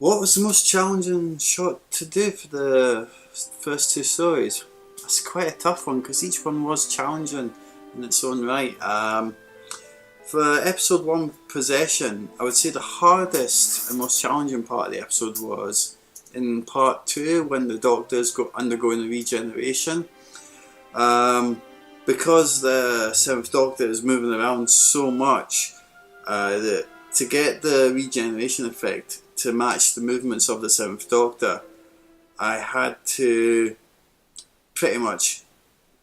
What was the most challenging shot to do for the first two stories? That's quite a tough one because each one was challenging in its own right. For episode 1, Possession, I would say the hardest and most challenging part of the episode was in part 2 when the Doctor's undergoing regeneration. Because the 7th Doctor is moving around so much, to get the regeneration effect to match the movements of the 7th Doctor, I had to pretty much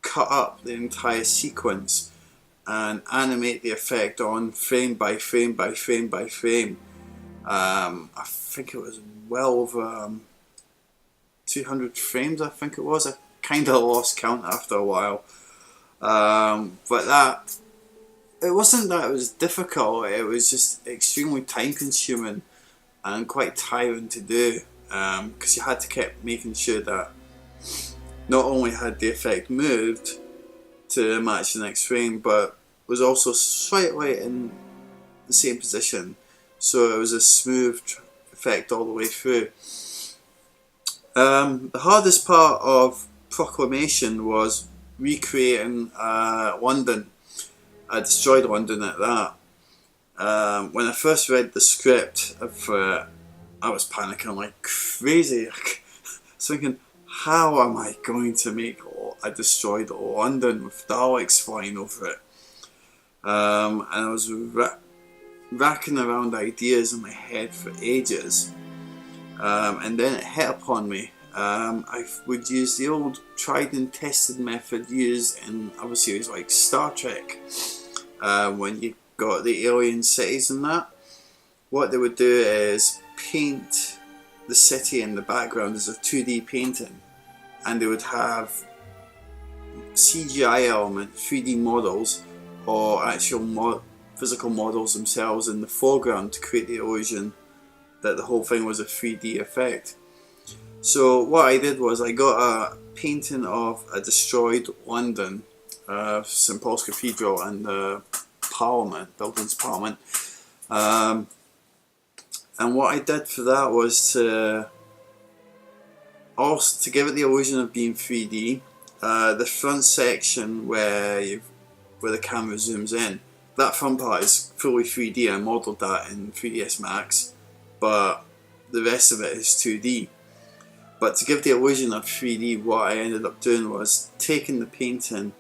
cut up the entire sequence and animate the effect on frame by frame by frame by frame. I think it was well over 200 frames, I think it was. I kind of lost count after a while. But it wasn't that it was difficult, it was just extremely time consuming and quite tiring to do, because you had to keep making sure that not only had the effect moved to match the next frame, but was also slightly in the same position, so it was a smooth effect all the way through. The hardest part of Proclamation was recreating London, a destroyed London at that. When I first read the script for it, I was panicking like crazy. I was thinking, how am I going to make a destroyed London with Daleks flying over it? And I was racking around ideas in my head for ages. And then it hit upon me. I would use the old tried and tested method used in other series like Star Trek, when you got the alien cities and that. What they would do is paint the city in the background as a 2D painting, and they would have CGI element, 3D models, or actual physical models themselves in the foreground to create the illusion that the whole thing was a 3D effect. So what I did was I got a painting of a destroyed London, St Paul's Cathedral and the Parliament, Dublin's Parliament. And what I did for that was to give it the illusion of being 3D. The front section where the camera zooms in, that front part is fully 3D. I modelled that in 3ds Max, but the rest of it is 2D. But to give the illusion of 3D, what I ended up doing was taking the painting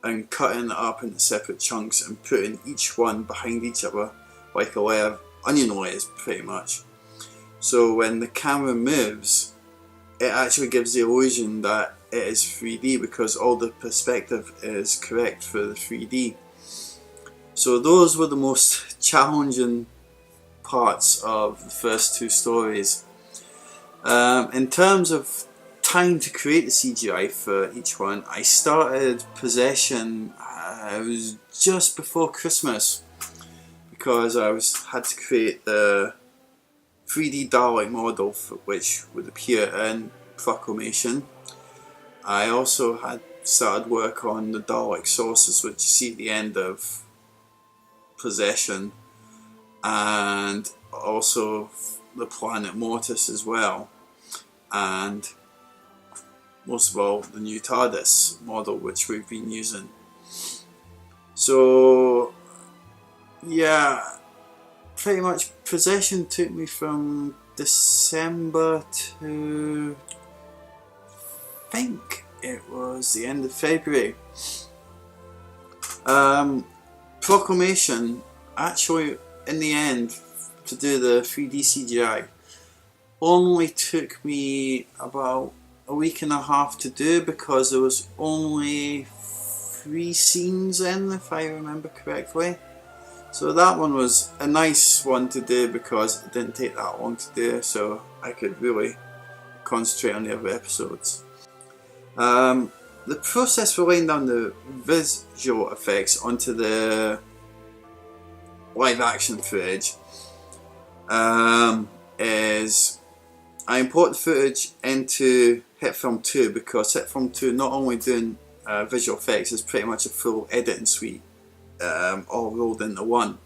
and cutting it up into separate chunks and putting each one behind each other like a layer of onion layers, pretty much. So when the camera moves, it actually gives the illusion that it is 3D because all the perspective is correct for the 3D. So those were the most challenging parts of the first two stories. In terms of time to create the CGI for each one, I started Possession, it was just before Christmas, because I had to create the 3D Dalek model which would appear in Proclamation. I also had started work on the Dalek sources which you see at the end of Possession, and also the planet Mortis as well, and most of all the new TARDIS model which we've been using. So yeah, pretty much Possession took me from December to I think it was the end of February. Proclamation actually in the end to do the 3D CGI only took me about a week and a half to do because there was only 3 scenes in, if I remember correctly. So that one was a nice one to do because it didn't take that long to do, so I could really concentrate on the other episodes. The process for laying down the visual effects onto the live action footage is I import the footage into HitFilm 2 because HitFilm 2 not only doing visual effects is pretty much a full editing suite, all rolled into one.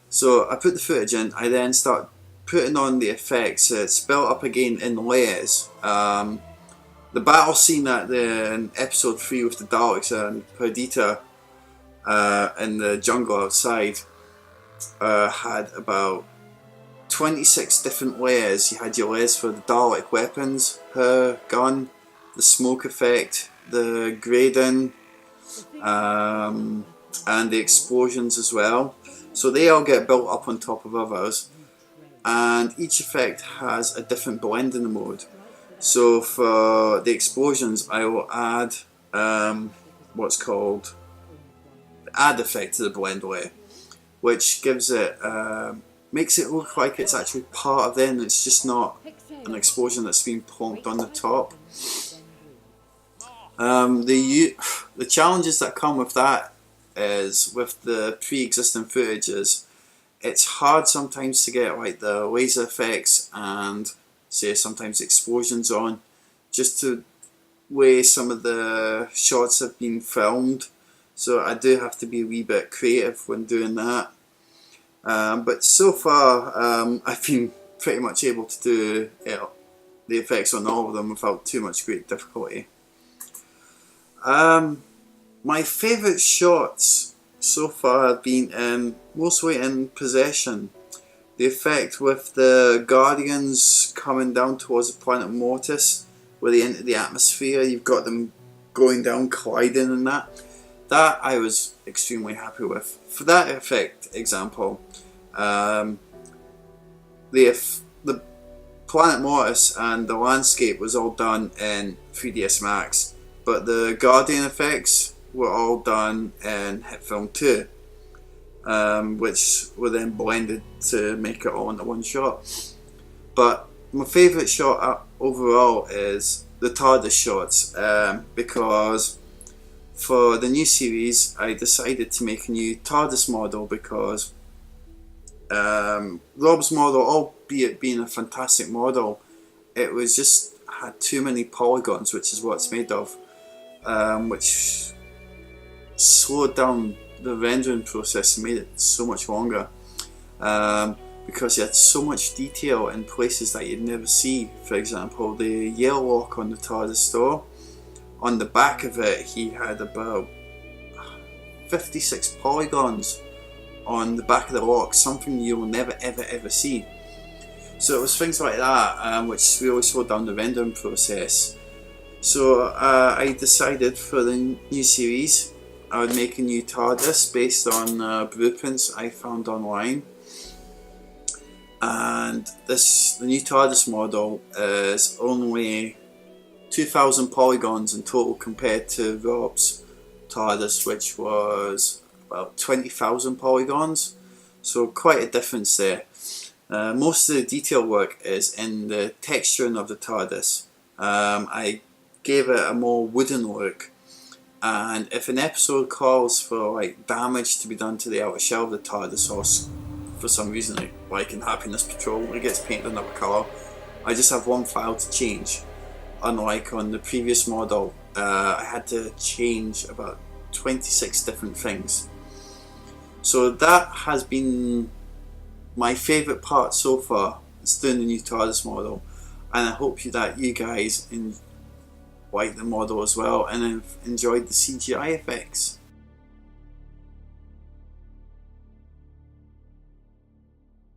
So I put the footage in, I then start putting on the effects, it's built up again in layers. The battle scene in episode 3 with the Daleks and Perdita in the jungle outside had about 26 different layers. You had your layers for the Dalek weapons, her gun, the smoke effect, the grading, and the explosions as well. So they all get built up on top of others, and each effect has a different blending mode. So for the explosions, I will add what's called the add effect to the blend layer, which gives it makes it look like it's actually part of them. It's just not an explosion that's been plonked on the top. The challenges that come with that is with the pre-existing footages, it's hard sometimes to get like the laser effects and say sometimes explosions on, just to way some of the shots have been filmed. So I do have to be a wee bit creative when doing that. But so far I've been pretty much able to do the effects on all of them without too much great difficulty. My favourite shots so far have been mostly in Possession. The effect with the Guardians coming down towards the planet Mortis, where they enter the atmosphere, you've got them going down, colliding and that I was extremely happy with. For that effect example, the planet Mortis and the landscape was all done in 3ds Max, but the Guardian effects were all done in Hit Film 2, which were then blended to make it all into one shot. But my favourite shot overall is the TARDIS shots, because for the new series I decided to make a new TARDIS model, because Rob's model, albeit being a fantastic model, it was just had too many polygons, which is what it's made of, which slowed down the rendering process and made it so much longer, because you had so much detail in places that you'd never see. For example, the yellow lock on the TARDIS door, on the back of it he had about 56 polygons on the back of the lock, something you'll never ever see. So it was things like that which really slowed down the rendering process. So I decided for the new series I would make a new TARDIS based on blueprints I found online, and the new TARDIS model is only 2,000 polygons in total compared to Rob's TARDIS, which was about 20,000 polygons, so quite a difference there. Most of the detail work is in the texturing of the TARDIS. I gave it a more wooden look, and if an episode calls for like damage to be done to the outer shell of the TARDIS, or for some reason like in Happiness Patrol it gets painted another colour, I just have one file to change. Unlike on the previous model, I had to change about 26 different things. So that has been my favourite part so far, is doing the new TARDIS model, and I hope that you guys like the model as well and have enjoyed the CGI effects.